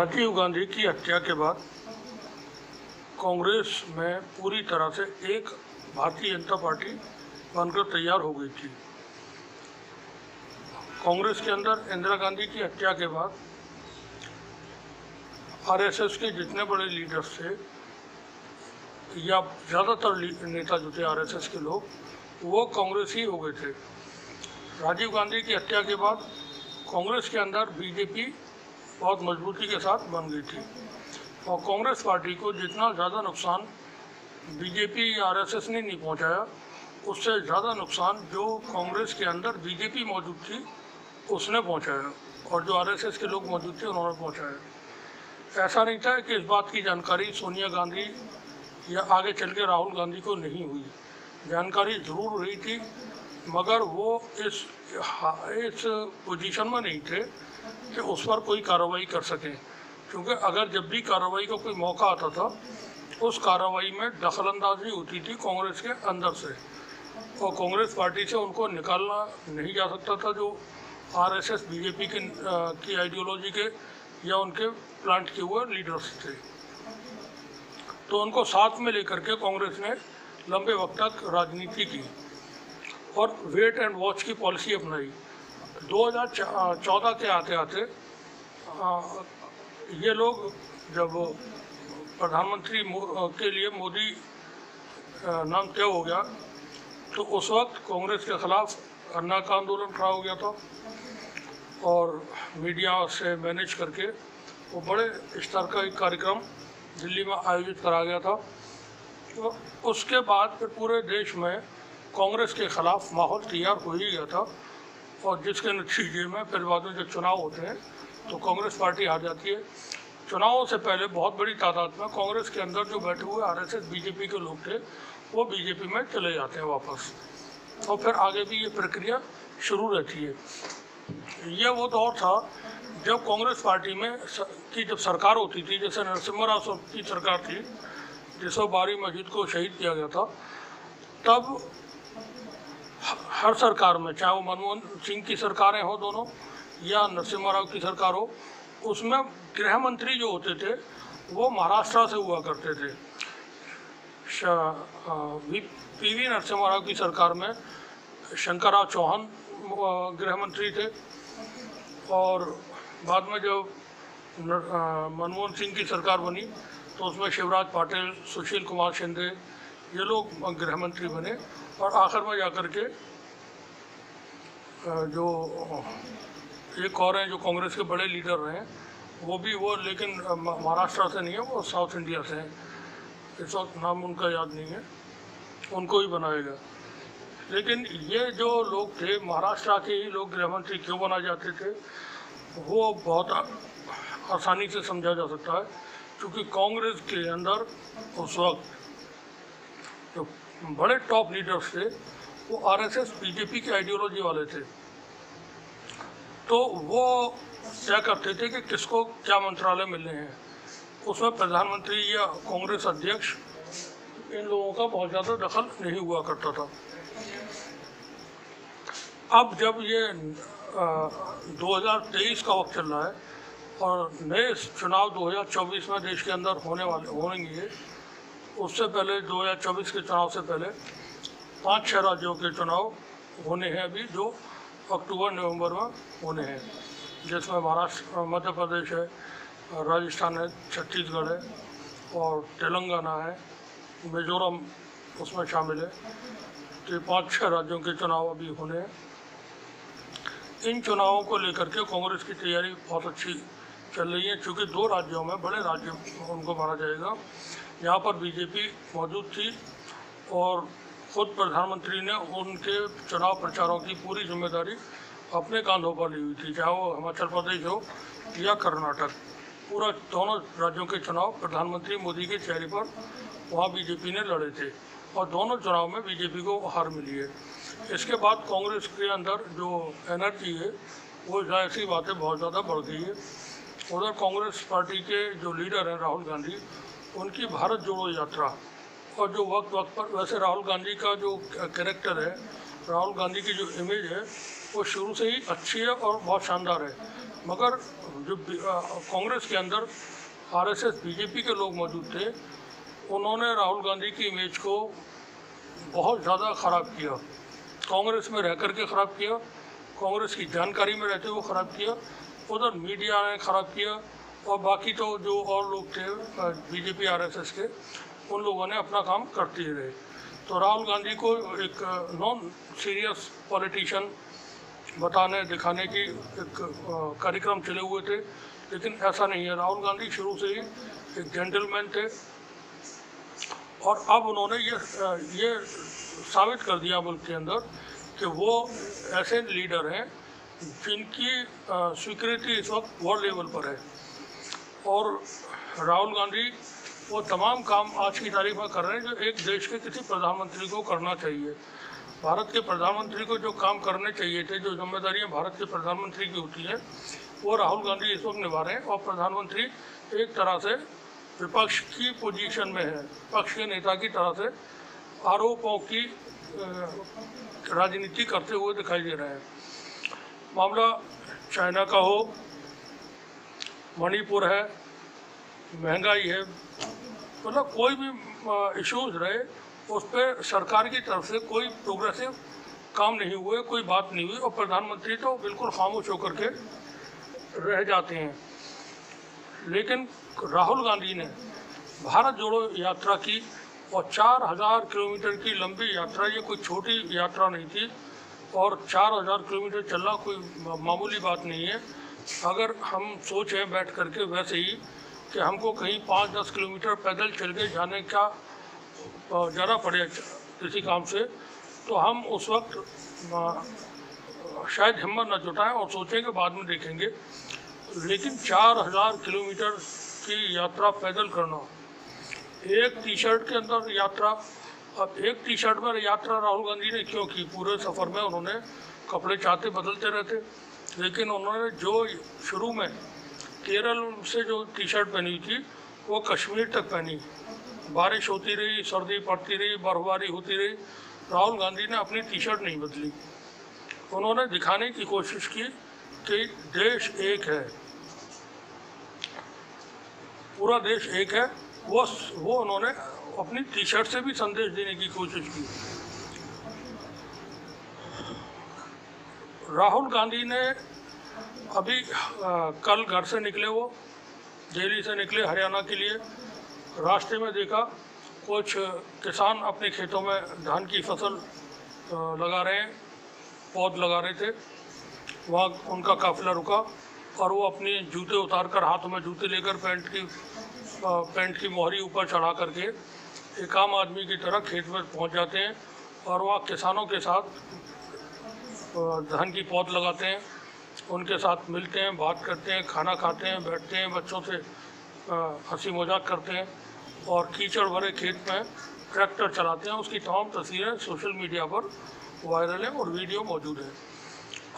राजीव गांधी की हत्या के बाद कांग्रेस में पूरी तरह से एक भारतीय जनता पार्टी बनकर तैयार हो गई थी। कांग्रेस के अंदर इंदिरा गांधी की हत्या के बाद आरएसएस के जितने बड़े लीडर्स थे या ज़्यादातर नेता जो थे आरएसएस के लोग, वो कांग्रेस ही हो गए थे। राजीव गांधी की हत्या के बाद कांग्रेस के अंदर बीजेपी बहुत मजबूती के साथ बन गई थी और कांग्रेस पार्टी को जितना ज़्यादा नुकसान बीजेपी या आरएसएस ने नहीं पहुंचाया, उससे ज़्यादा नुकसान जो कांग्रेस के अंदर बीजेपी मौजूद थी उसने पहुंचाया और जो आरएसएस के लोग मौजूद थे उन्होंने पहुंचाया। ऐसा नहीं था कि इस बात की जानकारी सोनिया गांधी या आगे चल के राहुल गांधी को नहीं हुई, जानकारी ज़रूर रही थी, मगर वो इस पोजीशन में नहीं थे कि उस पर कोई कार्रवाई कर सकें, क्योंकि अगर जब भी कार्रवाई का कोई मौका आता था उस कार्रवाई में दखलंदाजी होती थी कांग्रेस के अंदर से और कांग्रेस पार्टी से उनको निकालना नहीं जा सकता था जो आरएसएस बीजेपी की आइडियोलॉजी के या उनके प्लांट के हुए लीडर्स थे। तो उनको साथ में लेकर के कांग्रेस ने लंबे वक्त तक राजनीति की और वेट एंड वॉच की पॉलिसी अपनाई। 2014 के आते आते ये लोग जब प्रधानमंत्री के लिए मोदी नाम तय हो गया तो उस वक्त कांग्रेस के खिलाफ अन्ना का आंदोलन खड़ा हो गया था और मीडिया से मैनेज करके वो बड़े स्तर का एक कार्यक्रम दिल्ली में आयोजित करा गया था। तो उसके बाद फिर पूरे देश में कांग्रेस के खिलाफ माहौल तैयार हो ही गया था और जिसके नतीजे में फिर बाद में जब चुनाव होते हैं तो कांग्रेस पार्टी हार जाती है। चुनावों से पहले बहुत बड़ी तादाद में कांग्रेस के अंदर जो बैठे हुए आरएसएस बीजेपी के लोग थे वो बीजेपी में चले जाते हैं वापस और फिर आगे भी ये प्रक्रिया शुरू रहती है। ये वो दौर था जब कांग्रेस पार्टी में की जब सरकार होती थी, जैसे नरसिम्हा राव की सरकार थी जिसमें बाबरी मस्जिद को शहीद किया गया था, तब हर सरकार में, चाहे वो मनमोहन सिंह की सरकारें हो दोनों या नरसिम्हा राव की सरकार हो, उसमें गृह मंत्री जो होते थे वो महाराष्ट्र से हुआ करते थे। पीवी नरसिम्हा राव की सरकार में शंकरराव चौहान गृह मंत्री थे और बाद में जब मनमोहन सिंह की सरकार बनी तो उसमें शिवराज पाटिल, सुशील कुमार शिंदे ये लोग गृह मंत्री बने और आखिर में जाकर के जो एक और हैं जो कांग्रेस के बड़े लीडर रहे वो भी वो, लेकिन महाराष्ट्र से नहीं है, वो साउथ इंडिया से हैं, इस वक्त नाम उनका याद नहीं है, उनको ही बनाएगा। लेकिन ये जो लोग थे महाराष्ट्र के ही लोग गृह मंत्री क्यों बनाए जाते थे वो बहुत आसानी से समझा जा सकता है, क्योंकि कांग्रेस के अंदर उस वक्त जो बड़े टॉप लीडर्स थे वो आरएसएस बीजेपी की आइडियोलॉजी वाले थे। तो वो क्या करते थे कि किसको क्या मंत्रालय मिलने हैं, उसमें प्रधानमंत्री या कांग्रेस अध्यक्ष इन लोगों का बहुत ज़्यादा दखल नहीं हुआ करता था। अब जब ये 2023 का वक्त चल रहा है और नए चुनाव 2024 में देश के अंदर होंगे, उससे पहले 2024 के चुनाव से पहले 5-6 राज्यों के चुनाव होने हैं अभी, जो अक्टूबर-नवंबर में होने हैं, जिसमें महाराष्ट्र, मध्य प्रदेश है, राजस्थान है, छत्तीसगढ़ है और तेलंगाना है, मिजोरम उसमें शामिल है। तो 5-6 राज्यों के चुनाव अभी होने हैं। इन चुनावों को लेकर के कांग्रेस की तैयारी बहुत अच्छी चल रही है, क्योंकि 2 राज्यों में, बड़े राज्य उनको माना जाएगा, यहाँ पर बीजेपी मौजूद थी और खुद प्रधानमंत्री ने उनके चुनाव प्रचारों की पूरी जिम्मेदारी अपने कांधों पर ली हुई थी, चाहे वो हिमाचल प्रदेश हो या कर्नाटक। पूरा दोनों राज्यों के चुनाव प्रधानमंत्री मोदी के चेहरे पर वहाँ बीजेपी ने लड़े थे और दोनों चुनाव में बीजेपी को हार मिली है। इसके बाद कांग्रेस के अंदर जो एनर्जी है वो जाहिर सी बात है बहुत ज़्यादा बढ़ गई है। उधर कांग्रेस पार्टी के जो लीडर हैं राहुल गांधी, उनकी भारत जोड़ो यात्रा और जो वक्त पर, वैसे राहुल गांधी का जो कैरेक्टर है, राहुल गांधी की जो इमेज है वो शुरू से ही अच्छी है और बहुत शानदार है। मगर जो कांग्रेस के अंदर आरएसएस बीजेपी के लोग मौजूद थे, उन्होंने राहुल गांधी की इमेज को बहुत ज़्यादा ख़राब किया। कांग्रेस में रह करके ख़राब किया, कांग्रेस की जानकारी में रहते हुए ख़राब किया, उधर मीडिया ने ख़राब किया, और बाकी तो जो और लोग थे बीजेपी आरएसएस के, उन लोगों ने अपना काम करते ही रहे। तो राहुल गांधी को एक नॉन सीरियस पॉलिटिशियन बताने दिखाने की एक कार्यक्रम चले हुए थे, लेकिन ऐसा नहीं है। राहुल गांधी शुरू से ही एक जेंटलमैन थे, और अब उन्होंने ये साबित कर दिया मुल्क के अंदर कि वो ऐसे लीडर हैं जिनकी स्वीकृति इस वक्त वर्ल्ड लेवल पर है। और राहुल गांधी वो तमाम काम आज की तारीख में कर रहे हैं जो एक देश के किसी प्रधानमंत्री को करना चाहिए। भारत के प्रधानमंत्री को जो काम करने चाहिए थे, जो जिम्मेदारियां भारत के प्रधानमंत्री की होती हैं, वो राहुल गांधी इस वक्त निभा रहे हैं। और प्रधानमंत्री एक तरह से विपक्ष की पोजीशन में है, विपक्ष के नेता की तरह से आरोपों की राजनीति करते हुए दिखाई दे रहे हैं। मामला चाइना का हो, मणिपुर है, महंगाई है, मतलब कोई भी इश्यूज रहे, उस पर सरकार की तरफ से कोई प्रोग्रेसिव काम नहीं हुए, कोई बात नहीं हुई, और प्रधानमंत्री तो बिल्कुल खामोश होकर के रह जाते हैं। लेकिन राहुल गांधी ने भारत जोड़ो यात्रा की, और 4000 किलोमीटर की लंबी यात्रा, ये कोई छोटी यात्रा नहीं थी, और 4000 किलोमीटर चलना कोई मामूली बात नहीं है। अगर हम सोचें बैठ करके वैसे ही कि हमको कहीं 5-10 किलोमीटर पैदल चल के जाने का ज़रा पड़े किसी काम से, तो हम उस वक्त शायद हिम्मत न जुटाएं और सोचें कि बाद में देखेंगे। लेकिन 4000 किलोमीटर की यात्रा पैदल करना, एक टी शर्ट के अंदर यात्रा। अब एक टी शर्ट में यात्रा राहुल गांधी ने क्यों की? पूरे सफ़र में उन्होंने कपड़े चाहते बदलते रहते, लेकिन उन्होंने जो शुरू में केरल से जो टी शर्ट पहनी थी वो कश्मीर तक पहनी। बारिश होती रही, सर्दी पड़ती रही, बर्फबारी होती रही, राहुल गांधी ने अपनी टी शर्ट नहीं बदली। उन्होंने दिखाने की कोशिश की कि देश एक है, पूरा देश एक है। वो उन्होंने अपनी टी शर्ट से भी संदेश देने की कोशिश की। राहुल गांधी ने अभी कल घर से निकले, वो दिल्ली से निकले हरियाणा के लिए। रास्ते में देखा कुछ किसान अपने खेतों में धान की फसल लगा रहे हैं, पौध लगा रहे थे। वहाँ उनका काफिला रुका और वो अपनी जूते उतार कर, हाथों में जूते लेकर, पैंट की मोहरी ऊपर चढ़ा करके एक आम आदमी की तरह खेत में पहुँच जाते हैं और वहाँ किसानों के साथ धान की पौध लगाते हैं, उनके साथ मिलते हैं, बात करते हैं, खाना खाते हैं, बैठते हैं, बच्चों से हंसी मजाक करते हैं और कीचड़ भरे खेत में ट्रैक्टर चलाते हैं। उसकी तमाम तस्वीरें सोशल मीडिया पर वायरल हैं और वीडियो मौजूद है।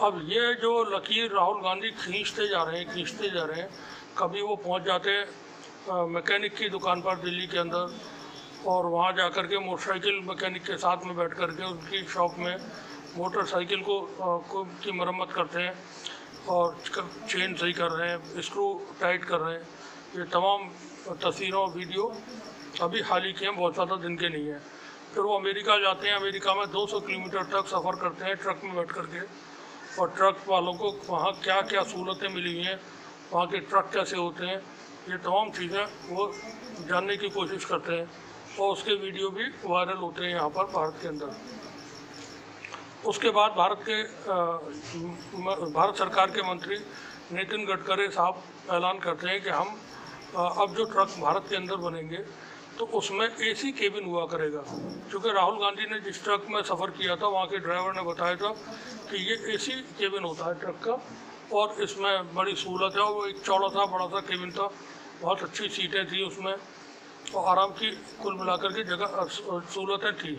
अब ये जो लकीर राहुल गांधी खींचते जा रहे हैं, कभी वो पहुंच जाते हैं मैकेनिक की दुकान पर दिल्ली के अंदर और वहाँ जा कर के मोटरसाइकिल मैकेनिक के साथ में बैठ कर के उनकी शॉप में मोटरसाइकिल की मरम्मत करते हैं और चेन सही कर रहे हैं, स्क्रू टाइट कर रहे हैं। ये तमाम तस्वीरों वीडियो अभी हाल ही के हैं, बहुत ज़्यादा दिन के नहीं हैं। फिर वो अमेरिका जाते हैं, अमेरिका में 200 किलोमीटर तक सफ़र करते हैं ट्रक में बैठ कर के, और ट्रक वालों को वहाँ क्या क्या सहूलतें मिली हुई हैं, वहाँ के ट्रक कैसे होते हैं, ये तमाम चीज़ें वो जानने की कोशिश करते हैं और उसके वीडियो भी वायरल होते हैं यहाँ पर भारत के अंदर। उसके बाद भारत सरकार के मंत्री नितिन गडकरी साहब ऐलान करते हैं कि हम अब जो ट्रक भारत के अंदर बनेंगे तो उसमें एसी केबिन हुआ करेगा। क्योंकि राहुल गांधी ने जिस ट्रक में सफ़र किया था वहाँ के ड्राइवर ने बताया था कि ये एसी केबिन होता है ट्रक का और इसमें बड़ी सहूलत है। और वो एक चौड़ा सा बड़ा सा केबिन था, बहुत अच्छी सीटें थी उसमें और आराम की कुल मिलाकर के जगह सहूलतें थी।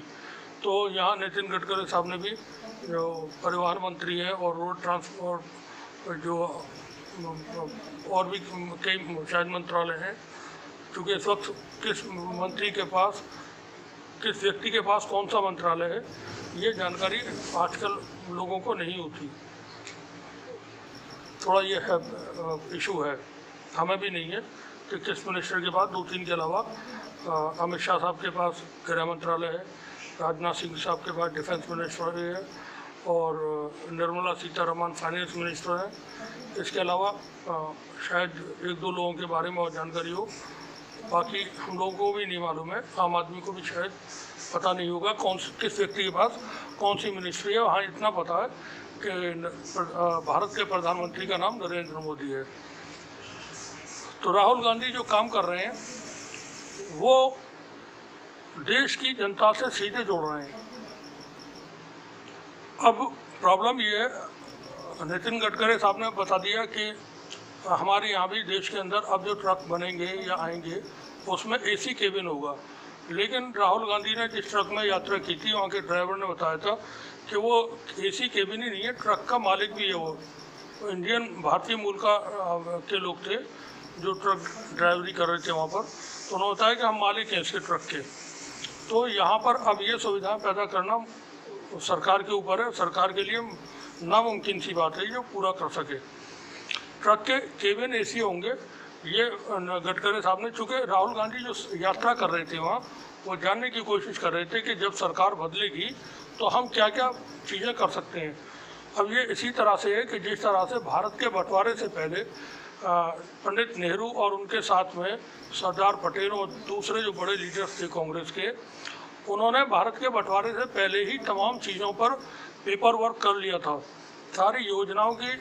तो यहाँ नितिन गडकरी साहब ने भी, जो परिवहन मंत्री हैं और रोड ट्रांसपोर्ट जो और भी कई शायद मंत्रालय हैं, क्योंकि इस वक्त किस मंत्री के पास किस व्यक्ति के पास कौन सा मंत्रालय है, ये जानकारी आजकल लोगों को नहीं होती। थोड़ा ये है इशू है, हमें भी नहीं है कि किस मिनिस्टर के पास, 2-3 के अलावा अमित शाह साहब के पास गृह मंत्रालय है, राजनाथ सिंह साहब के पास डिफेंस मिनिस्टर है और निर्मला सीतारमण फाइनेंस मिनिस्टर है। इसके अलावा शायद 1-2 लोगों के बारे में और जानकारी हो, बाकी हम लोगों को भी नहीं मालूम है, आम आदमी को भी शायद पता नहीं होगा किस व्यक्ति के पास कौन सी मिनिस्ट्री है। हाँ, इतना पता है कि भारत के प्रधानमंत्री का नाम नरेंद्र मोदी है। तो राहुल गांधी जो काम कर रहे हैं वो देश की जनता से सीधे जोड़ रहे हैं। अब प्रॉब्लम ये है, नितिन गडकरी साहब ने बता दिया कि हमारे यहाँ भी देश के अंदर अब जो ट्रक बनेंगे या आएंगे उसमें एसी केबिन होगा, लेकिन राहुल गांधी ने जिस ट्रक में यात्रा की थी वहाँ के ड्राइवर ने बताया था कि वो एसी केबिन ही नहीं है, ट्रक का मालिक भी है। वो इंडियन भारतीय मूल के लोग थे जो ट्रक ड्राइवरी कर रहे थे वहाँ पर, तो उन्होंने बताया कि हम मालिक हैं इसके ट्रक के। तो यहाँ पर अब ये सुविधाएं पैदा करना सरकार के ऊपर है, सरकार के लिए नामुमकिन सी बात है जो पूरा कर सके। ट्रक के केबिन एसी होंगे, ये गडकरी साहब ने, चूँकि राहुल गांधी जो यात्रा कर रहे थे वहाँ, वो जानने की कोशिश कर रहे थे कि जब सरकार बदलेगी तो हम क्या क्या चीज़ें कर सकते हैं। अब ये इसी तरह से है कि जिस तरह से भारत के बंटवारे से पहले पंडित नेहरू और उनके साथ में सरदार पटेल और दूसरे जो बड़े लीडर्स थे कांग्रेस के, उन्होंने भारत के बंटवारे से पहले ही तमाम चीज़ों पर पेपर वर्क कर लिया था, सारी योजनाओं की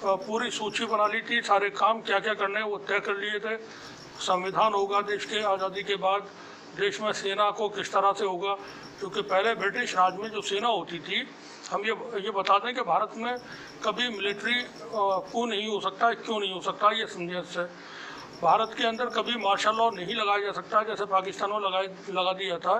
पूरी सूची बना ली थी, सारे काम क्या क्या करने हैं वो तय कर लिए थे। संविधान होगा देश के आज़ादी के बाद, देश में सेना को किस तरह से होगा, क्योंकि पहले ब्रिटिश राज में जो सेना होती थी, हम ये बता दें कि भारत में कभी मिलिट्री coup नहीं हो सकता। क्यों नहीं हो सकता ये समझे से, भारत के अंदर कभी मार्शल लॉ नहीं लगाया जा सकता जैसे पाकिस्तान में लगा दिया था,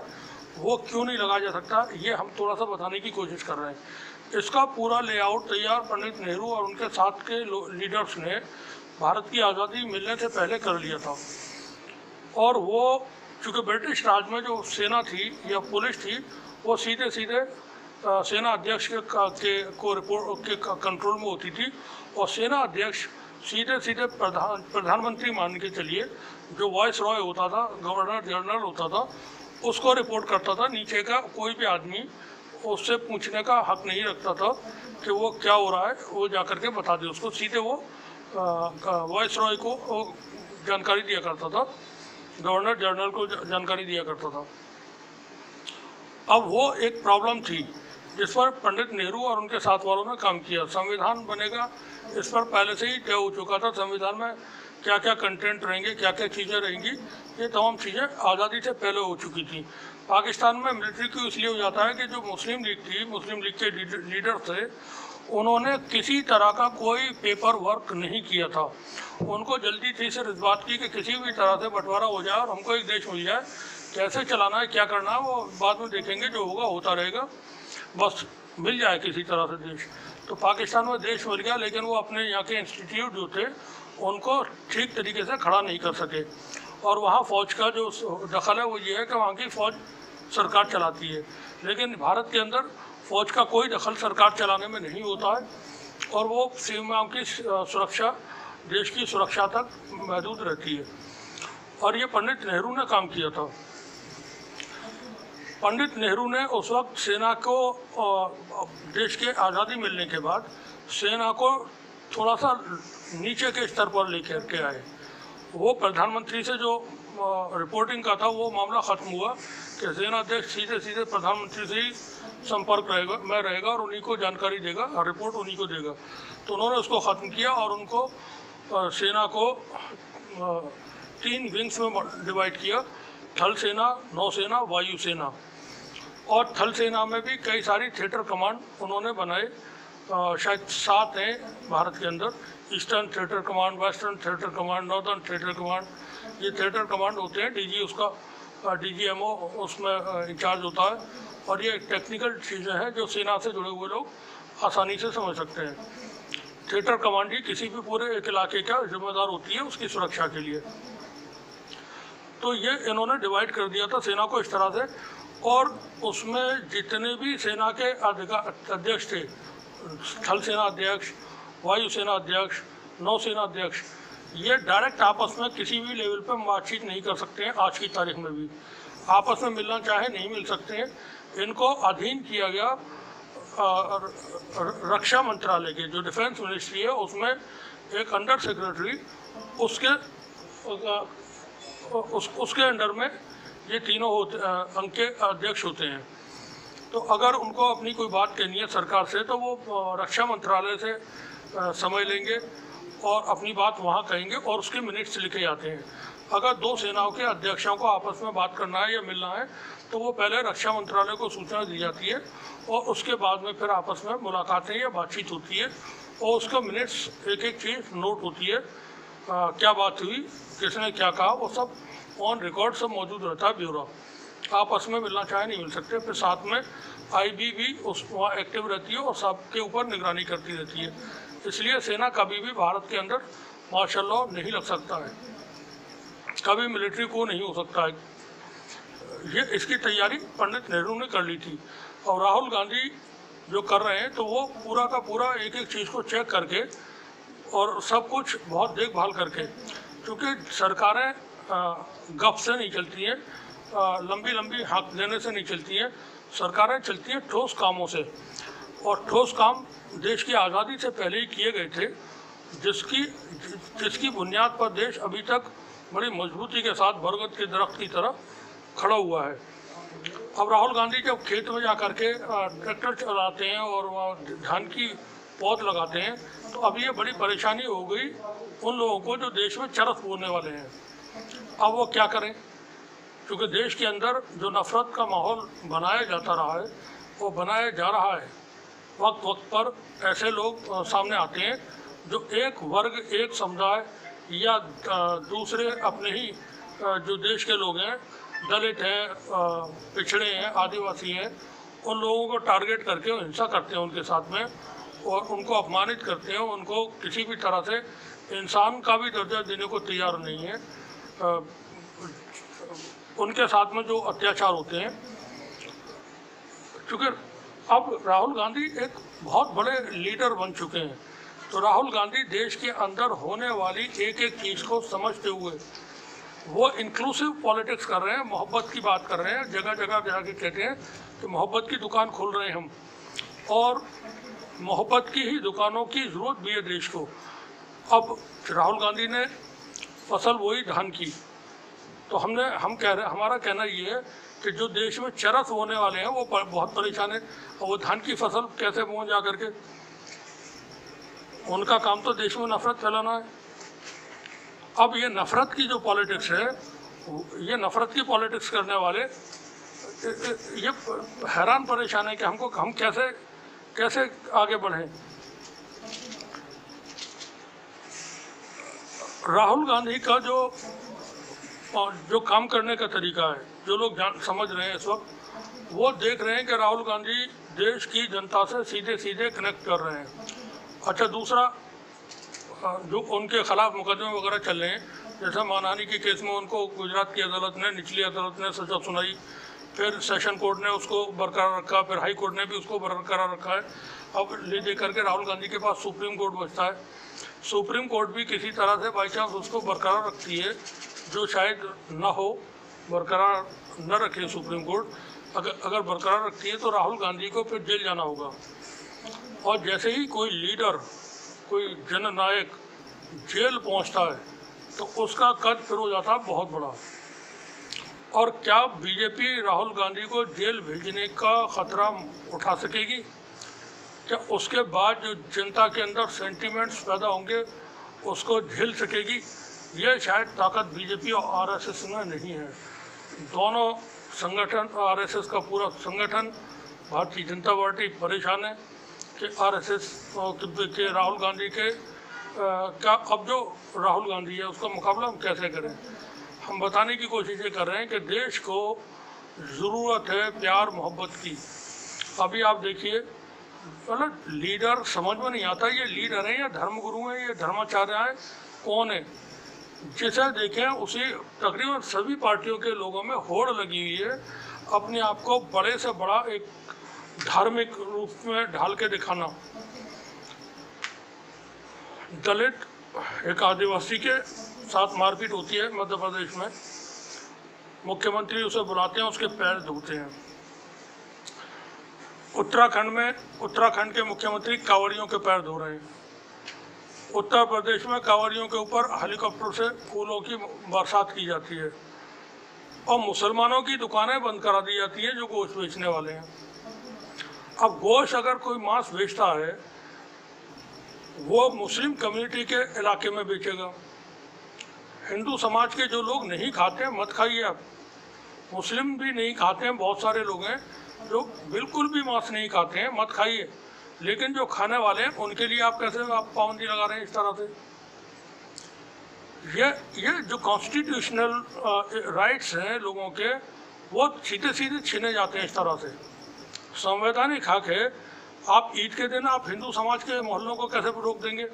वो क्यों नहीं लगाया जा सकता, ये हम थोड़ा सा बताने की कोशिश कर रहे हैं। इसका पूरा लेआउट तैयार पंडित नेहरू और उनके साथ के लीडर्स ने भारत की आज़ादी मिलने से पहले कर लिया था। और वो चूँकि ब्रिटिश राज में जो सेना थी या पुलिस थी, वो सीधे सीधे सेना अध्यक्ष के कंट्रोल में होती थी, और सेना अध्यक्ष सीधे सीधे प्रधानमंत्री मान के चलिए, जो वाइस रॉय होता था, गवर्नर जनरल होता था, उसको रिपोर्ट करता था। नीचे का कोई भी आदमी उससे पूछने का हक नहीं रखता था कि वो क्या हो रहा है, वो जा कर के बता दे उसको, सीधे वो वाइस रॉय को जानकारी दिया करता था, गवर्नर जनरल को जानकारी दिया करता था। अब वो एक प्रॉब्लम थी जिस पर पंडित नेहरू और उनके साथ वालों ने काम किया। संविधान बनेगा, इस पर पहले से ही तय हो चुका था, संविधान में क्या क्या कंटेंट रहेंगे, क्या क्या चीज़ें रहेंगी, ये तमाम चीज़ें आज़ादी से पहले हो चुकी थी। पाकिस्तान में मिलिट्री क्यों इसलिए हो जाता है कि जो मुस्लिम लीग थी, मुस्लिम लीग के लीडर थे, उन्होंने किसी तरह का कोई पेपर वर्क नहीं किया था। उनको जल्दी थी सिर्फ इस बात की कि किसी भी तरह से बंटवारा हो जाए और हमको एक देश मिल जाए, कैसे चलाना है, क्या करना है, वो बाद में देखेंगे, जो होगा होता रहेगा, बस मिल जाए किसी तरह से देश। तो पाकिस्तान में देश मिल गया, लेकिन वो अपने यहाँ के इंस्टीट्यूट जो थे उनको ठीक तरीके से खड़ा नहीं कर सके। और वहाँ फ़ौज का जो दखल है वो ये है कि वहाँ की फ़ौज सरकार चलाती है, लेकिन भारत के अंदर फ़ौज का कोई दखल सरकार चलाने में नहीं होता है, और वो सीमाओं की सुरक्षा, देश की सुरक्षा तक महदूद रहती है। और ये पंडित नेहरू ने काम किया था। पंडित नेहरू ने उस वक्त सेना को, देश के आज़ादी मिलने के बाद सेना को थोड़ा सा नीचे के स्तर पर लेकर के आए। वो प्रधानमंत्री से जो रिपोर्टिंग का था वो मामला ख़त्म हुआ कि सेनाध्यक्ष सीधे सीधे प्रधानमंत्री से ही संपर्क रहेगा और उन्हीं को जानकारी देगा, रिपोर्ट उन्हीं को देगा। तो उन्होंने उसको ख़त्म किया और उनको सेना को 3 विंग्स में डिवाइड किया, थल सेना, नौसेना, वायुसेना। और थल सेना में भी कई सारी थिएटर कमांड उन्होंने बनाए, शायद 7 हैं भारत के अंदर, eastern theatre command, western theatre command, northern theatre command. ये थिएटर कमांड होते हैं, डीजी उसका DGMO उसमें इंचार्ज होता है, और ये टेक्निकल चीज़ें हैं जो सेना से जुड़े हुए लोग आसानी से समझ सकते हैं। थिएटर कमांड ही किसी भी पूरे एक इलाके का जिम्मेदार होती है उसकी सुरक्षा के लिए। तो ये इन्होंने डिवाइड कर दिया था सेना को इस तरह से, और उसमें जितने भी सेना के अध्यक्ष थे, स्थल सेना अध्यक्ष, वायुसेना अध्यक्ष, नौसेना अध्यक्ष, ये डायरेक्ट आपस में किसी भी लेवल पर बातचीत नहीं कर सकते हैं। आज की तारीख में भी आपस में मिलना चाहे नहीं मिल सकते हैं। इनको अधीन किया गया रक्षा मंत्रालय के, जो डिफेंस मिनिस्ट्री है, उसमें एक अंडर सेक्रेटरी, उसके अंडर में ये तीनों अंग के अध्यक्ष होते हैं। तो अगर उनको अपनी कोई बात कहनी है सरकार से तो वो रक्षा मंत्रालय से समय लेंगे और अपनी बात वहाँ कहेंगे और उसके मिनट्स लिखे जाते हैं। अगर दो सेनाओं के अध्यक्षों को आपस में बात करना है या मिलना है तो वो पहले रक्षा मंत्रालय को सूचना दी जाती है और उसके बाद में फिर आपस में मुलाकातें या बातचीत होती है और उसका मिनट्स एक एक चीज़ नोट होती है। क्या बात हुई, किसने क्या कहा, वो सब ऑन रिकॉर्ड सब मौजूद रहता है। ब्यूरो आपस में मिलना चाहे नहीं मिल सकते। फिर साथ में आईबी भी वहाँ एक्टिव रहती है और सबके ऊपर निगरानी करती रहती है। इसलिए सेना कभी भी भारत के अंदर मार्शल लॉ नहीं लग सकता है, कभी मिलिट्री को नहीं हो सकता है। ये इसकी तैयारी पंडित नेहरू ने कर ली थी और राहुल गांधी जो कर रहे हैं तो वो पूरा का पूरा एक एक चीज़ को चेक करके और सब कुछ बहुत देखभाल करके, क्योंकि सरकारें गप से नहीं चलती हैं, लंबी लंबी हाँक देने से नहीं चलती हैं। सरकारें चलती हैं ठोस कामों से, और ठोस काम देश की आज़ादी से पहले ही किए गए थे, जिसकी बुनियाद पर देश अभी तक बड़ी मजबूती के साथ बरगद के दरख्त की तरह खड़ा हुआ है। अब राहुल गांधी जब खेत में जा कर के ट्रैक्टर चलाते हैं और वहाँ धान की पौध लगाते हैं तो अब ये बड़ी परेशानी हो गई उन लोगों को जो देश में चरस बोने वाले हैं। अब वो क्या करें, क्योंकि देश के अंदर जो नफ़रत का माहौल बनाया जाता रहा है वो बनाया जा रहा है। वक्त वक्त पर ऐसे लोग सामने आते हैं जो एक वर्ग, एक समुदाय या दूसरे अपने ही जो देश के लोग हैं, दलित हैं, पिछड़े हैं, आदिवासी हैं, उन लोगों को टारगेट करके हिंसा करते हैं उनके साथ में और उनको अपमानित करते हैं। उनको किसी भी तरह से इंसान का भी दर्जा देने को तैयार नहीं है। उनके साथ में जो अत्याचार होते हैं, क्योंकि अब राहुल गांधी एक बहुत बड़े लीडर बन चुके हैं, तो राहुल गांधी देश के अंदर होने वाली एक एक चीज़ को समझते हुए वो इंक्लूसिव पॉलिटिक्स कर रहे हैं, मोहब्बत की बात कर रहे हैं। जगह जगह जाके कहते हैं कि मोहब्बत की दुकान खोल रहे हैं हम, और मोहब्बत की ही दुकानों की ज़रूरत भी है देश को। अब राहुल गांधी ने फसल बोई धान की, तो हम कह रहे, हमारा कहना ये है कि जो देश में चरस होने वाले हैं वो बहुत परेशान है, और वो धान की फसल कैसे बोएं जा करके। उनका काम तो देश में नफरत फैलाना है। अब ये नफ़रत की जो पॉलिटिक्स है, ये नफ़रत की पॉलिटिक्स करने वाले ये हैरान परेशान है कि हम कैसे आगे बढ़ें। राहुल गांधी का जो काम करने का तरीका है, जो लोग समझ रहे हैं इस वक्त, वो देख रहे हैं कि राहुल गांधी देश की जनता से सीधे सीधे कनेक्ट कर रहे हैं। अच्छा, दूसरा जो उनके खिलाफ मुकदमे वगैरह चल रहे हैं, जैसे मानहानि के केस में उनको गुजरात की अदालत ने, निचली अदालत ने सजा सुनाई, फिर सेशन कोर्ट ने उसको बरकरार रखा, फिर हाई कोर्ट ने भी उसको बरकरार रखा है। अब ले दे करके राहुल गांधी के पास सुप्रीम कोर्ट बचता है। सुप्रीम कोर्ट भी किसी तरह से बाई चांस उसको बरकरार रखती है, जो शायद ना हो, बरकरार न रखे सुप्रीम कोर्ट। अगर बरकरार रखती है तो राहुल गांधी को फिर जेल जाना होगा। और जैसे ही कोई लीडर, कोई जननायक जेल पहुंचता है तो उसका कद फिर हो जाता है बहुत बड़ा। और क्या बीजेपी राहुल गांधी को जेल भेजने का ख़तरा उठा सकेगी? क्या उसके बाद जो जनता के अंदर सेंटिमेंट्स पैदा होंगे उसको झेल सकेगी? ये शायद ताकत बीजेपी और आरएसएस में नहीं है। दोनों संगठन, आरएसएस का पूरा संगठन, भारतीय जनता पार्टी परेशान है कि आरएसएस के राहुल गांधी के क्या, अब जो राहुल गांधी है उसका मुकाबला हम कैसे करें। हम बताने की कोशिश ये कर रहे हैं कि देश को ज़रूरत है प्यार मोहब्बत की। अभी आप देखिए, मतलब लीडर समझ में नहीं आता, ये लीडर हैं या धर्मगुरु हैं, ये धर्माचार्य हैं, कौन है? जिसे देखें उसी तकरीबन सभी पार्टियों के लोगों में होड़ लगी हुई है अपने आप को बड़े से बड़ा एक धार्मिक रूप में ढाल के दिखाना। दलित एक आदिवासी के साथ मारपीट होती है मध्य प्रदेश में, मुख्यमंत्री उसे बुलाते हैं, उसके पैर धोते हैं। उत्तराखंड के मुख्यमंत्री कांवड़ियों के पैर धो रहे हैं। उत्तर प्रदेश में कांवड़ियों के ऊपर हेलीकॉप्टर से फूलों की बरसात की जाती है और मुसलमानों की दुकानें बंद करा दी जाती हैं जो गोश्त बेचने वाले हैं। अब गोश्त अगर कोई मांस बेचता है वो मुस्लिम कम्युनिटी के इलाके में बेचेगा। हिंदू समाज के जो लोग नहीं खाते हैं मत खाइए आप। मुस्लिम भी नहीं खाते हैं, बहुत सारे लोग हैं जो बिल्कुल भी मांस नहीं खाते हैं, मत खाइए। लेकिन जो खाने वाले हैं उनके लिए आप कैसे पाबंदी लगा रहे हैं इस तरह से? ये जो कॉन्स्टिट्यूशनल राइट्स हैं लोगों के वो सीधे सीधे छीने जाते हैं इस तरह से। संवैधानिक हक है, आप ईद के दिन आप हिंदू समाज के मोहल्लों को कैसे रोक देंगे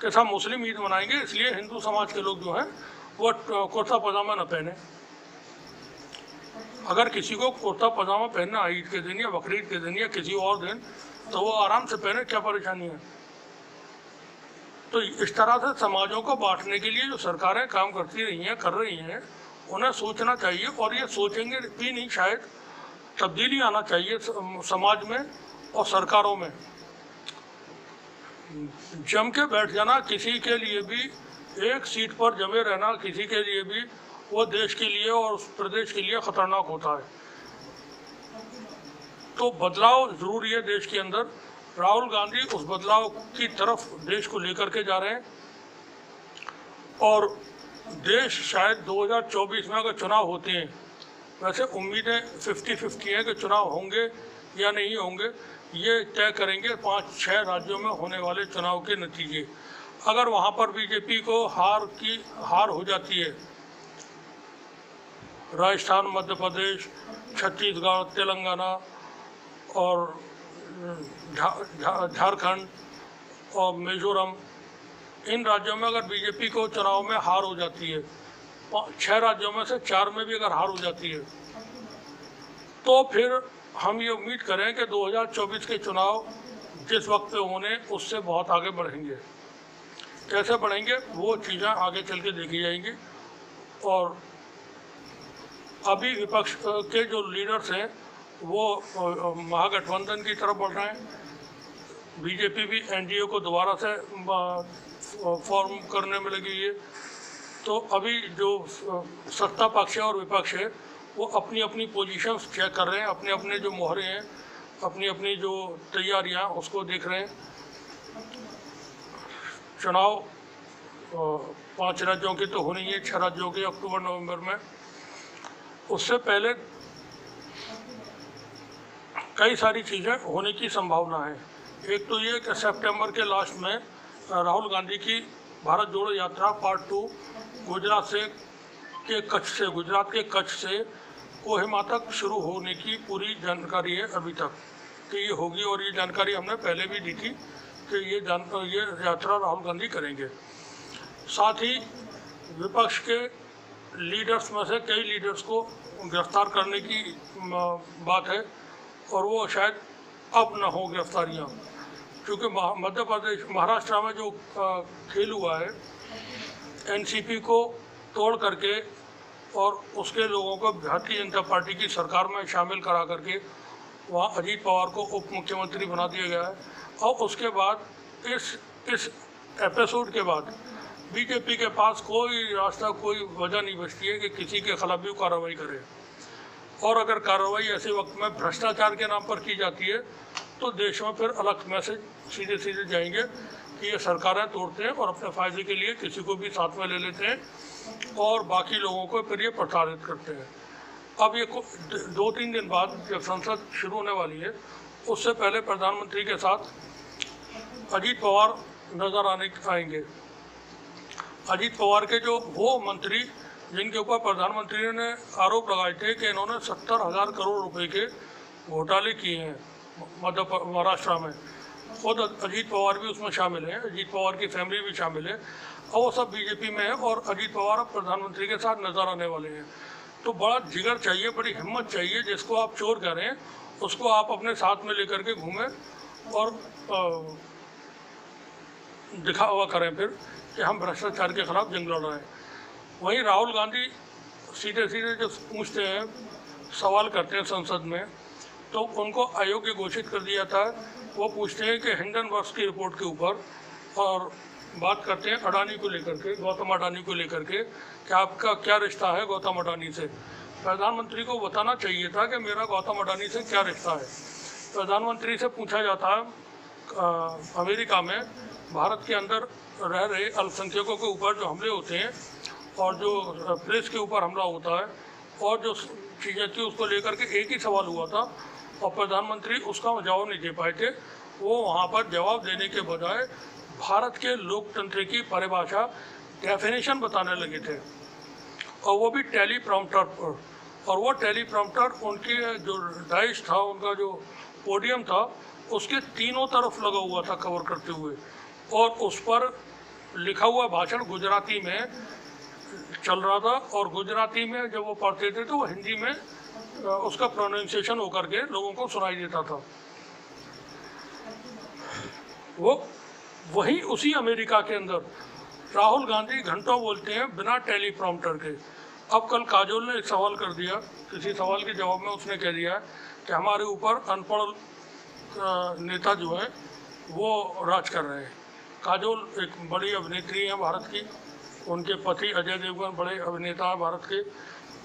कि सब मुस्लिम ईद मनाएंगे इसलिए हिंदू समाज के लोग जो हैं वो कुर्ता पजामा न पहने। अगर किसी को कुर्ता पजामा पहनना ईद के दिन या बकरीद के दिन या किसी और दिन तो वो आराम से पहने, क्या परेशानी है? तो इस तरह से समाजों को बांटने के लिए जो सरकारें काम करती रही हैं, कर रही हैं, उन्हें सोचना चाहिए और ये सोचेंगे भी नहीं, शायद तब्दीली आना चाहिए समाज में और सरकारों में। जम के बैठ जाना किसी के लिए भी, एक सीट पर जमे रहना किसी के लिए भी वो देश के लिए और उस प्रदेश के लिए खतरनाक होता है। तो बदलाव जरूरी है देश के अंदर। राहुल गांधी उस बदलाव की तरफ देश को लेकर के जा रहे हैं और देश शायद 2024 में अगर चुनाव होते हैं, वैसे उम्मीदें 50-50 हैं कि चुनाव होंगे या नहीं होंगे, ये तय करेंगे 5-6 राज्यों में होने वाले चुनाव के नतीजे। अगर वहाँ पर बीजेपी को हार हो जाती है, राजस्थान, मध्य प्रदेश, छत्तीसगढ़, तेलंगाना और झारखंड और मिजोरम, इन राज्यों में अगर बीजेपी को चुनाव में हार हो जाती है, 6 राज्यों में से 4 में भी अगर हार हो जाती है, तो फिर हम ये उम्मीद करें कि 2024 के चुनाव जिस वक्त पे होने उससे बहुत आगे बढ़ेंगे। कैसे बढ़ेंगे वो चीज़ें आगे चल के देखी जाएंगी। और अभी विपक्ष के जो लीडर्स हैं वो महागठबंधन की तरफ बढ़ रहे हैं। बीजेपी भी एनडीए को दोबारा से फॉर्म करने में लगी हुई है। तो अभी जो सत्ता पक्ष है और विपक्ष है वो अपनी अपनी पोजीशंस चेक कर रहे हैं, अपने अपने जो मोहरे हैं, अपनी अपनी जो तैयारियां उसको देख रहे हैं। चुनाव 5 राज्यों की तो होनी है, 6 राज्यों के अक्टूबर-नवंबर में। उससे पहले कई सारी चीज़ें होने की संभावना है। एक तो ये कि सितंबर के लास्ट में राहुल गांधी की भारत जोड़ो यात्रा पार्ट 2 गुजरात के कच्छ से कोहिमा तक शुरू होने की पूरी जानकारी है अभी तक कि ये होगी। और ये जानकारी हमने पहले भी दी थी कि ये यात्रा राहुल गांधी करेंगे। साथ ही विपक्ष के लीडर्स में से कई लीडर्स को गिरफ्तार करने की बात है और वो शायद अब न हो गिरफ्तारियाँ, क्योंकि मध्य प्रदेश महाराष्ट्र में जो खेल हुआ है एनसीपी को तोड़ करके और उसके लोगों को भारतीय जनता पार्टी की सरकार में शामिल करा करके वहाँ अजीत पवार को उप मुख्यमंत्री बना दिया गया है। और उसके बाद इस एपिसोड के बाद बीजेपी के पास कोई रास्ता, कोई वजह नहीं बचती है कि किसी के खिलाफ भी कार्रवाई करे। और अगर कार्रवाई ऐसे वक्त में भ्रष्टाचार के नाम पर की जाती है तो देश में फिर अलग मैसेज सीधे सीधे जाएंगे कि ये सरकारें तोड़ते हैं और अपने फ़ायदे के लिए किसी को भी साथ में ले लेते हैं और बाकी लोगों को फिर ये प्रताड़ित करते हैं। अब ये 2-3 दिन बाद जब संसद शुरू होने वाली है उससे पहले प्रधानमंत्री के साथ अजीत पवार नज़र आएंगे। अजीत पवार के जो वो मंत्री जिनके ऊपर प्रधानमंत्री ने आरोप लगाए थे कि इन्होंने 70,000 करोड़ रुपए के घोटाले किए हैं महाराष्ट्र में, खुद अजीत पवार भी उसमें शामिल हैं, अजीत पवार की फैमिली भी शामिल है। और वो सब बीजेपी में है और अजीत पवार अब प्रधानमंत्री के साथ नजर आने वाले हैं। तो बड़ा जिगर चाहिए, बड़ी हिम्मत चाहिए, जिसको आप चोर करें उसको आप अपने साथ में लेकर के घूमें और दिखावा करें फिर कि हम भ्रष्टाचार के खिलाफ जंग लड़ रहे हैं। वहीं राहुल गांधी सीधे सीधे जो पूछते हैं, सवाल करते हैं संसद में, तो उनको अयोग्य घोषित कर दिया था। वो पूछते हैं कि हिंडनबर्ग की रिपोर्ट के ऊपर और बात करते हैं अडानी को लेकर के, गौतम अडानी को लेकर के कि आपका क्या रिश्ता है गौतम अडानी से। प्रधानमंत्री को बताना चाहिए था कि मेरा गौतम अडानी से क्या रिश्ता है। प्रधानमंत्री से पूछा जाता है अमेरिका में भारत के अंदर रह रहे अल्पसंख्यकों के ऊपर जो हमले होते हैं और जो प्रेस के ऊपर हमला होता है और जो चीज़ें थी उसको लेकर के एक ही सवाल हुआ था और प्रधानमंत्री उसका जवाब नहीं दे पाए थे। वो वहाँ पर जवाब देने के बजाय भारत के लोकतंत्र की परिभाषा डेफिनेशन बताने लगे थे और वो भी टेलीप्रॉम्प्टर पर। और वो टेलीप्रॉम्प्टर उनके जो डाइस था, उनका जो पोडियम था, उसके तीनों तरफ लगा हुआ था कवर करते हुए और उस पर लिखा हुआ भाषण गुजराती में चल रहा था और गुजराती में जब वो पढ़ते थे तो वो हिंदी में उसका प्रोनाउंसिएशन होकर के लोगों को सुनाई देता था। वो वहीं उसी अमेरिका के अंदर राहुल गांधी घंटों बोलते हैं बिना टेलीप्रॉम्प्टर के। अब कल काजोल ने एक सवाल कर दिया, किसी सवाल के जवाब में उसने कह दिया कि हमारे ऊपर अनपढ़ नेता जो है वो राज कर रहे हैं। काजोल एक बड़ी अभिनेत्री हैं भारत की, उनके पति अजय देवगन बड़े अभिनेता हैं भारत के।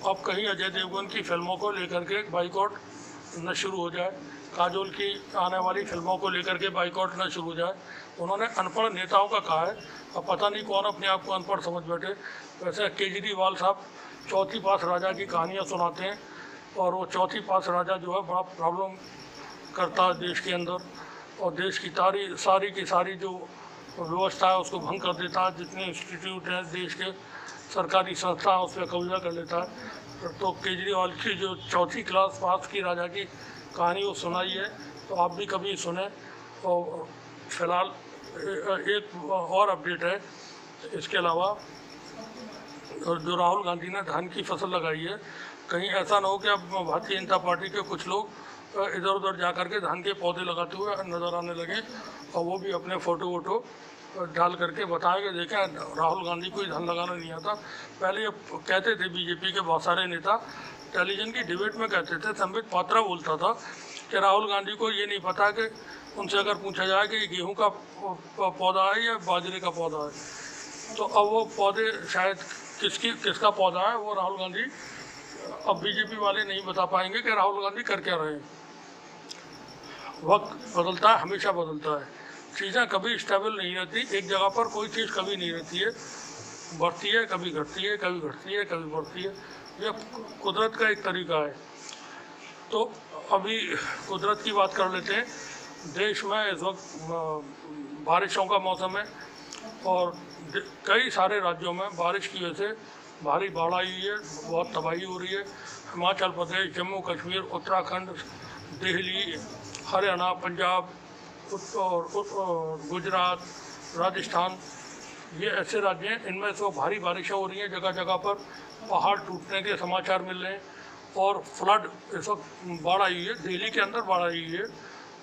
अब कहीं अजय देवगन की फिल्मों को लेकर के बाइकआउट न शुरू हो जाए, काजोल की आने वाली फिल्मों को लेकर के बाइकआउट न शुरू हो जाए। उन्होंने अनपढ़ नेताओं का कहा है, अब पता नहीं कौन अपने आप को अनपढ़ समझ बैठे। वैसे केजरीवाल साहब चौथी पास राजा की कहानियाँ सुनाते हैं और वो चौथी पास राजा जो है बड़ा प्रॉब्लम करता है देश के अंदर और देश की सारी की सारी जो व्यवस्था है उसको भंग कर देता है। जितने इंस्टीट्यूट हैं देश के सरकारी संस्था उस पर कब्जा कर लेता है। तो केजरीवाल की जो चौथी क्लास पास की राजा की कहानी वो सुनाई है, तो आप भी कभी सुने। और फिलहाल एक और अपडेट है इसके अलावा, जो राहुल गांधी ने धान की फसल लगाई है, कहीं ऐसा ना हो कि अब भारतीय जनता पार्टी के कुछ लोग इधर उधर जा कर के धान के पौधे लगाते हुए नज़र आने लगे और वो भी अपने फ़ोटो वोटो डाल करके बताया कि देखें राहुल गांधी को ही धान लगाना नहीं आता। पहले ये कहते थे बीजेपी के बहुत सारे नेता, टेलीविज़न की डिबेट में कहते थे, संबित पात्रा बोलता था कि राहुल गांधी को ये नहीं पता कि उनसे अगर पूछा जाए कि गेहूं का पौधा है या बाजरे का पौधा है, तो अब वो पौधे शायद किसका पौधा है वो राहुल गांधी, अब बीजेपी वाले नहीं बता पाएंगे कि राहुल गांधी कर क्या रहे हैं। वक्त बदलता है, हमेशा बदलता है, चीज़ें कभी स्टेबल नहीं रहती, एक जगह पर कोई चीज़ कभी नहीं रहती है, बढ़ती है कभी घटती है, कभी घटती है कभी बढ़ती है। यह कुदरत का एक तरीका है। तो अभी कुदरत की बात कर लेते हैं। देश में इस वक्त बारिशों का मौसम है और कई सारे राज्यों में बारिश की वजह से भारी बाढ़ आई हुई है, बहुत तबाही हो रही है। हिमाचल प्रदेश, जम्मू कश्मीर, उत्तराखंड, दिल्ली, हरियाणा, पंजाब और गुजरात, राजस्थान, ये ऐसे राज्य हैं इनमें तो भारी बारिशें हो रही हैं। जगह जगह पर पहाड़ टूटने के समाचार मिल रहे हैं और फ्लड, इस वक्त बाढ़ आई हुई है। दिल्ली के अंदर बाढ़ आई हुई है।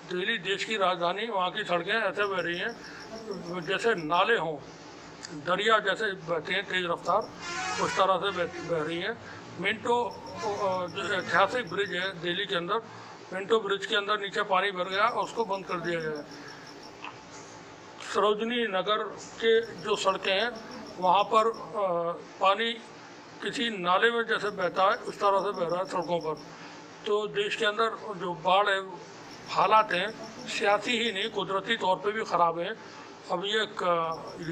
दिल्ली देश की राजधानी, वहाँ की सड़कें ऐसे बह रही हैं जैसे नाले हों, दरिया जैसे बहते हैं तेज़ रफ्तार, उस तरह से बह रही हैं। मिंटो जो ऐतिहासिक ब्रिज है दिल्ली के अंदर, मिंटो ब्रिज के अंदर नीचे पानी भर गया और उसको बंद कर दिया गया है। सरोजनी नगर के जो सड़कें हैं वहाँ पर पानी किसी नाले में जैसे बहता है उस तरह से बह रहा है सड़कों पर। तो देश के अंदर जो बाढ़ है, हालात हैं सियासी ही नहीं कुदरती तौर पे भी ख़राब हैं। अब ये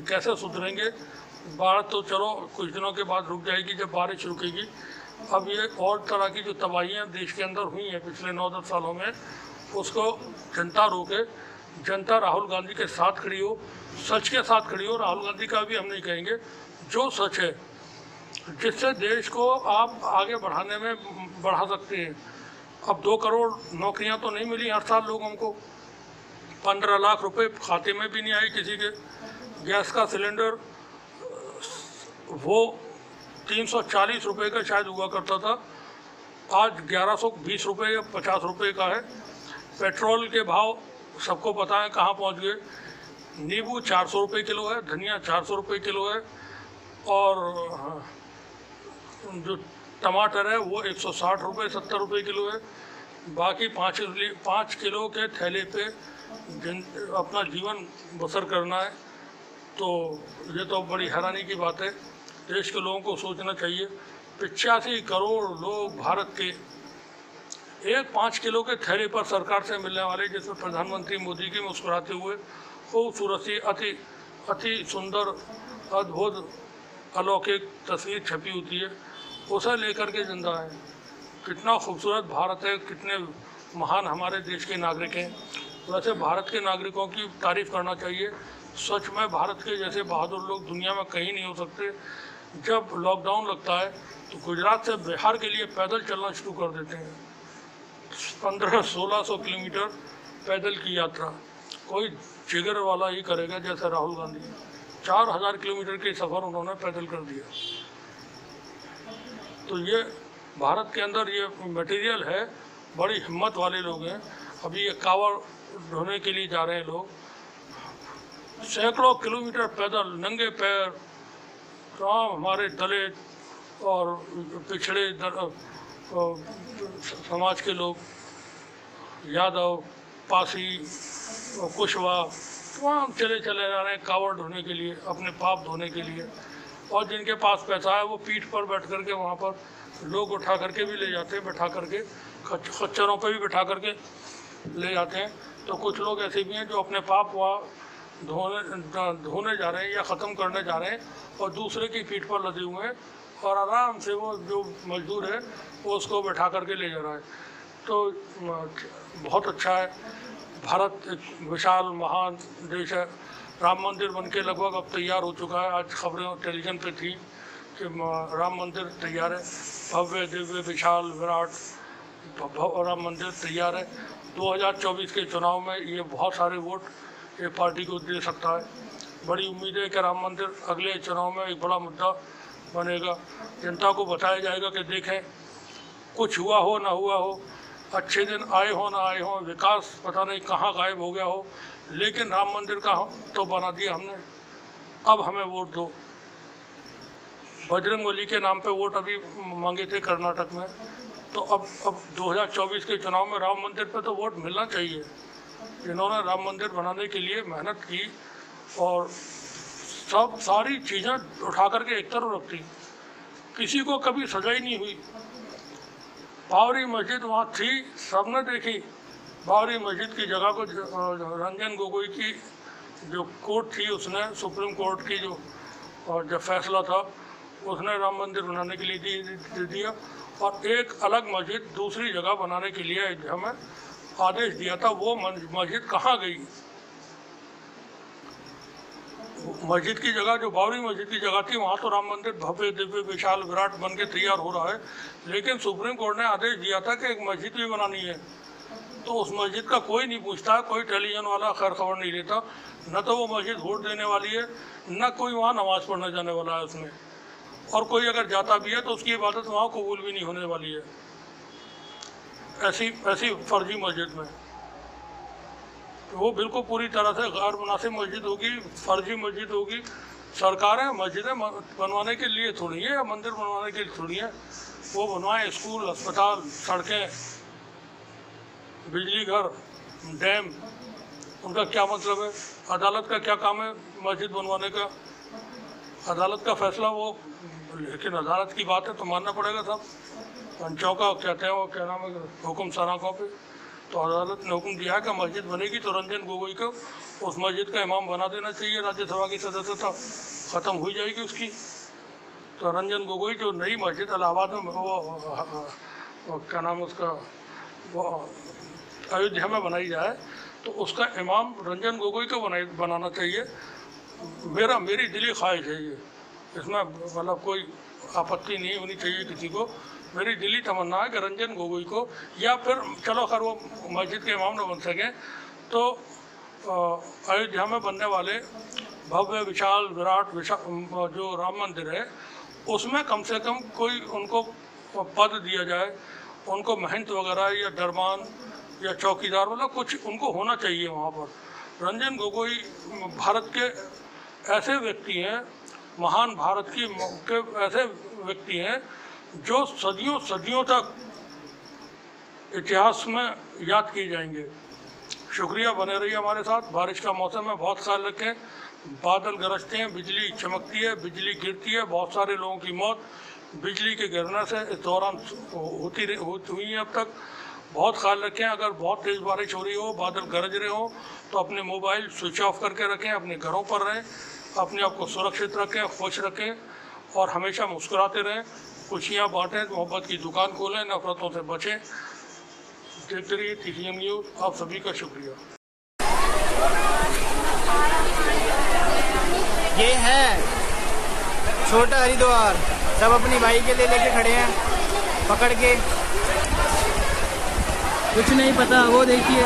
कैसे सुधरेंगे? बाढ़ तो चलो कुछ दिनों के बाद रुक जाएगी जब बारिश रुकेगी। अब ये और तरह की जो तबाहियाँ देश के अंदर हुई हैं पिछले 9-10 सालों में, उसको जनता रोके, जनता राहुल गांधी के साथ खड़ी हो, सच के साथ खड़ी हो। राहुल गांधी का भी हम नहीं कहेंगे, जो सच है जिससे देश को आप आगे बढ़ाने में बढ़ा सकते हैं। अब 2 करोड़ नौकरियां तो नहीं मिली हर साल लोगों को, 15 लाख रुपए खाते में भी नहीं आई किसी के। गैस का सिलेंडर वो 340 रुपये का शायद हुआ करता था, आज 1120 रुपये या 50 रुपये का है। पेट्रोल के भाव सबको पता है कहाँ पहुँच गए। नींबू 400 रुपये किलो है, धनिया 400 रुपये किलो है, और जो टमाटर है वो 160 रुपये 70 रुपये किलो है। बाकी 5 किलो के थैले पे अपना जीवन बसर करना है, तो ये तो बड़ी हैरानी की बात है। देश के लोगों को सोचना चाहिए। 85 करोड़ लोग भारत के एक 5 किलो के थैले पर सरकार से मिलने वाले, जिसमें प्रधानमंत्री मोदी की मुस्कुराते हुए खूबसूरत सी अति सुंदर अद्भुत अलौकिक तस्वीर छपी होती है, उसे लेकर के जिंदा है। कितना खूबसूरत भारत है, कितने महान हमारे देश के नागरिक हैं। वैसे भारत के नागरिकों की तारीफ़ करना चाहिए। सच में भारत के जैसे बहादुर लोग दुनिया में कहीं नहीं हो सकते। जब लॉकडाउन लगता है तो गुजरात से बिहार के लिए पैदल चलना शुरू कर देते हैं। 1500-1600 किलोमीटर पैदल की यात्रा कोई जिगर वाला ही करेगा, जैसे राहुल गांधी 4000 किलोमीटर के सफ़र उन्होंने पैदल कर दिया। तो ये भारत के अंदर ये मटेरियल है, बड़ी हिम्मत वाले लोग हैं। अभी ये कावड़ ढोने के लिए जा रहे हैं लोग, सैकड़ों किलोमीटर पैदल नंगे पैर। तमाम हमारे दलित और पिछड़े समाज के लोग, यादव, पासी, कुशवाहा, तमाम चले जा रहे हैं कावड़ ढोने के लिए, अपने पाप धोने के लिए। और जिनके पास पैसा है वो पीठ पर बैठ करके वहाँ पर लोग उठा करके भी ले जाते हैं, बैठा करके खच्चरों पे भी बैठा करके ले जाते हैं। तो कुछ लोग ऐसे भी हैं जो अपने पाप वहाँ धोने जा रहे हैं या ख़त्म करने जा रहे हैं, और दूसरे की पीठ पर लदे हुए हैं, और आराम से वो जो मजदूर है वो उसको बैठा करके ले जा रहा है। तो बहुत अच्छा है। भारत एक विशाल महान देश है। राम मंदिर बनके लगभग अब तैयार हो चुका है। आज खबरें टेलीविज़न पे थी कि राम मंदिर तैयार है, भव्य दिव्य विशाल विराट राम मंदिर तैयार है। 2024 के चुनाव में ये बहुत सारे वोट ये पार्टी को दे सकता है। बड़ी उम्मीद है कि राम मंदिर अगले चुनाव में एक बड़ा मुद्दा बनेगा। जनता को बताया जाएगा कि देखें, कुछ हुआ हो ना हुआ हो, अच्छे दिन आए हो ना आए हो, विकास पता नहीं कहाँ गायब हो गया हो, लेकिन राम मंदिर का तो बना दिया हमने, अब हमें वोट दो। बजरंगबली के नाम पे वोट अभी मांगे थे कर्नाटक में, तो अब 2024 के चुनाव में राम मंदिर पे तो वोट मिलना चाहिए। जिन्होंने राम मंदिर बनाने के लिए मेहनत की और सब सारी चीज़ें उठा करके एक तरफ रखती, किसी को कभी सजा ही नहीं हुई। बाबरी मस्जिद वहाँ थी, सबने देखी। बाबरी मस्जिद की जगह को रंजन गोगोई की जो कोर्ट थी, उसने सुप्रीम कोर्ट की जो फैसला था, उसने राम मंदिर बनाने के लिए दे दिया, और एक अलग मस्जिद दूसरी जगह बनाने के लिए अयोध्या में आदेश दिया था। वो मस्जिद कहाँ गई? मस्जिद की जगह जो बाबरी मस्जिद की जगह थी, वहाँ तो राम मंदिर भव्य दिव्य विशाल विराट बन के तैयार हो रहा है, लेकिन सुप्रीम कोर्ट ने आदेश दिया था कि एक मस्जिद भी बनानी है। तो उस मस्जिद का कोई नहीं पूछता, कोई टेलीविजन वाला खैर खबर नहीं लेता, न तो वो मस्जिद वोट देने वाली है, न कोई वहाँ नमाज़ पढ़ने जाने वाला है उसमें, और कोई अगर जाता भी है तो उसकी इबादत वहाँ कबूल भी नहीं होने वाली है। ऐसी फर्जी मस्जिद में वो बिल्कुल पूरी तरह से गैर मुनासिब मस्जिद होगी, फर्जी मस्जिद होगी। सरकारें मस्जिदें बनवाने के लिए थोड़ी है या मंदिर बनवाने के लिए थोड़ी है, वो बनवाएं स्कूल, अस्पताल, सड़कें, बिजली घर, डैम, उनका क्या मतलब है? अदालत का क्या काम है मस्जिद बनवाने का? अदालत का फैसला वो, लेकिन अदालत की बात है तो मानना पड़ेगा सब। पंचों का कहते हैं वो क्या नाम है, हुक्म सराखों पे। तो अदालत ने हुक्म दिया है कि मस्जिद बनेगी तो रंजन गोगोई को उस मस्जिद का इमाम बना देना चाहिए। राज्यसभा की सदस्यता ख़त्म हो जाएगी उसकी। तो रंजन गोगोई जो नई मस्जिद इलाहाबाद में वो क्या नाम उसका, वो अयोध्या में बनाई जाए, तो उसका इमाम रंजन गोगोई को बनाना चाहिए। मेरी दिली ख्वाहिश है ये, इसमें मतलब कोई आपत्ति नहीं होनी चाहिए किसी को। मेरी दिली तमन्ना है कि रंजन गोगोई को, या फिर चलो खैर वो मस्जिद के इमाम न बन सकें तो अयोध्या में बनने वाले भव्य विशाल विराट जो राम मंदिर है उसमें कम से कम कोई उनको पद दिया जाए, उनको महंत वगैरह या दरबान या चौकीदार मतलब कुछ उनको होना चाहिए वहाँ पर। रंजन गोगोई भारत के ऐसे व्यक्ति हैं, महान भारत के ऐसे व्यक्ति हैं जो सदियों सदियों तक इतिहास में याद किए जाएंगे। शुक्रिया, बने रहिए हमारे साथ। बारिश का मौसम है, बहुत ख्याल रखें। बादल गरजते हैं, बिजली चमकती है, बिजली गिरती है, बहुत सारे लोगों की मौत बिजली के गिरने से इस दौरान हुई है अब तक। बहुत ख्याल रखें। अगर बहुत तेज़ बारिश हो रही हो, बादल गरज रहे हो तो अपने मोबाइल स्विच ऑफ करके रखें, अपने घरों पर रहें, अपने आप को सुरक्षित रखें, खुश रखें और हमेशा मुस्कुराते रहें। खुशियाँ बांटें, मोहब्बत की दुकान खोलें, नफरतों से बचें। देखते रहिए TCM न्यूज़। आप सभी का शुक्रिया। ये है छोटा हरिद्वार, सब अपनी बाइक के लिए लेके खड़े हैं पकड़ के। कुछ नहीं पता, वो देखिए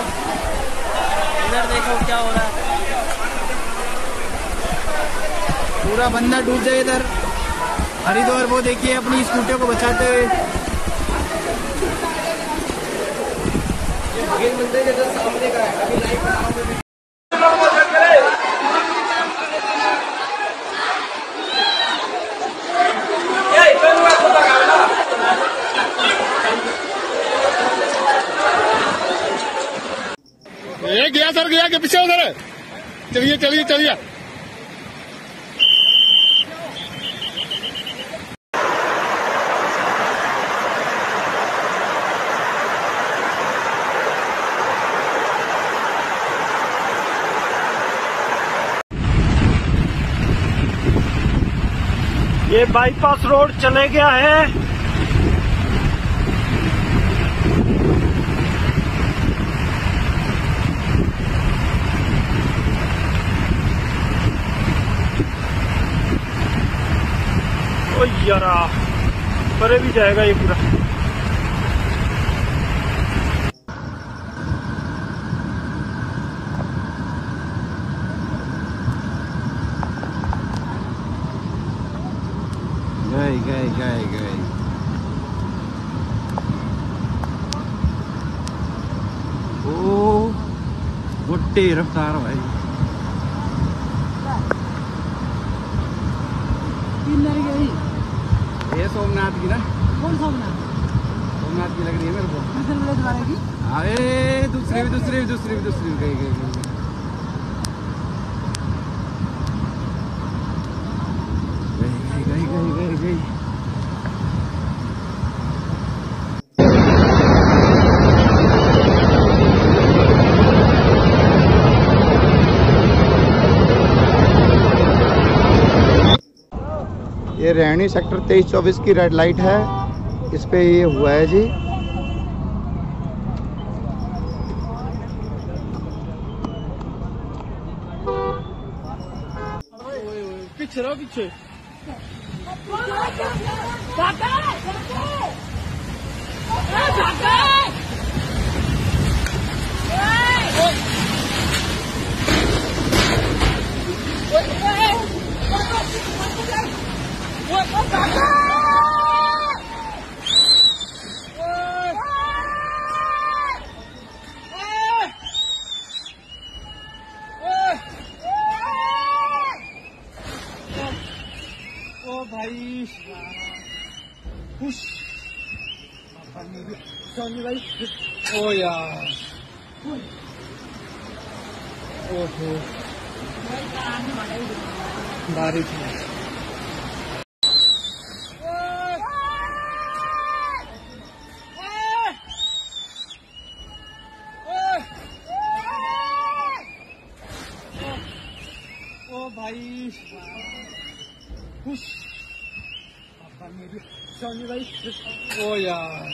इधर देखो क्या हो रहा है, पूरा बंदा डूब जाए इधर हरिद्वार। वो देखिए अपनी स्कूटर को बचाते हुए। मंदिर के जस्ट सामने का है, अभी लाइव बनाऊंगा। ये गया सर, गया के पीछे उधर है। चलिए चलिए चलिए। ये बाईपास रोड चले गया है। ओ यारा, परे भी जाएगा ये पूरा। गए। ओ मोटी रफ्तार भाई। ये सोमनाथ की ना? कौन सोमनाथ? सोमनाथ की लग रही है मेरे को। अरे दूसरी भी गई। ये रहनी सेक्टर 23-24 की रेड लाइट है, इस पे ये हुआ है जी। पीछे रहो, पीछे। ओ भाई खुश भाई। ओ यार, ओहो बारिश में। ओ भाई खुश भाई। ओ यार,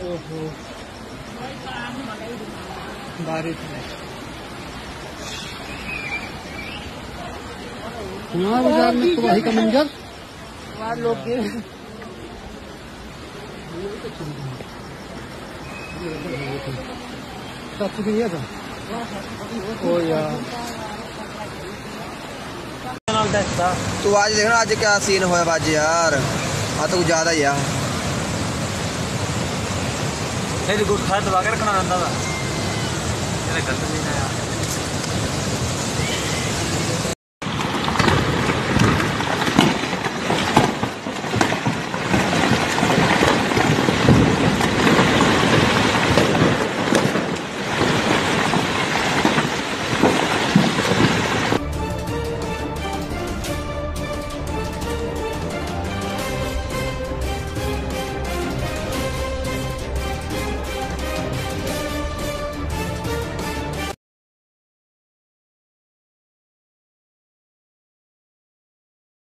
ओहो बारिश में। बाजार में तो वही का मंजर लोग सब कुछ नहीं है। ओ यार तू आज देखना आज क्या सीन होया बाज यार आ तो ज्यादा ही आ गुट खा दबा के रखना रहता था गलत नहीं ना यार